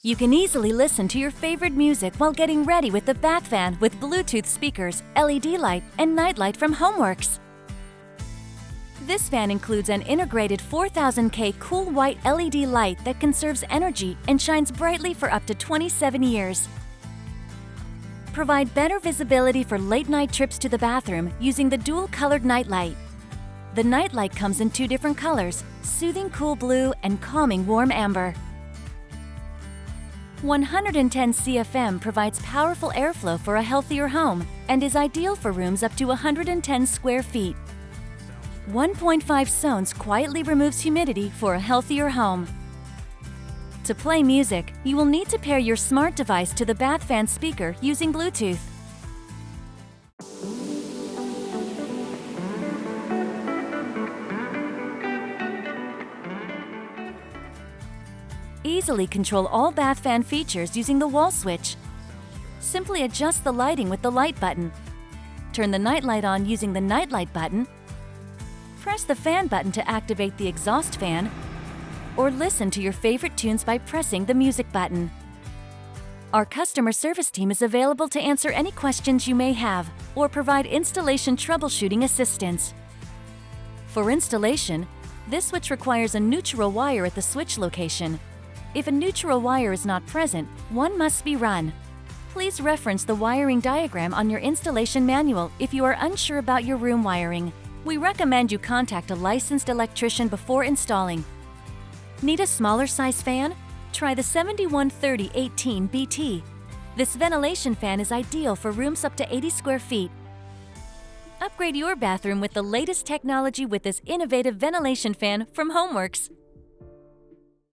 You can easily listen to your favorite music while getting ready with the bath fan with Bluetooth speakers, LED light, and nightlight from Homewerks. This fan includes an integrated 4000K cool white LED light that conserves energy and shines brightly for up to 27 years. Provide better visibility for late-night trips to the bathroom using the dual-colored nightlight. The nightlight comes in 2 different colors, soothing cool blue and calming warm amber. 110 CFM provides powerful airflow for a healthier home and is ideal for rooms up to 110 square feet. 1.5 Sones quietly removes humidity for a healthier home. To play music, you will need to pair your smart device to the bath fan speaker using Bluetooth. Easily control all bath fan features using the wall switch. Simply adjust the lighting with the light button. Turn the nightlight on using the nightlight button. Press the fan button to activate the exhaust fan, or listen to your favorite tunes by pressing the music button. Our customer service team is available to answer any questions you may have or provide installation troubleshooting assistance. For installation, this switch requires a neutral wire at the switch location. If a neutral wire is not present, one must be run. Please reference the wiring diagram on your installation manual if you are unsure about your room wiring. We recommend you contact a licensed electrician before installing. Need a smaller size fan? Try the 7130/18 BT. This ventilation fan is ideal for rooms up to 80 square feet. Upgrade your bathroom with the latest technology with this innovative ventilation fan from Homewerks.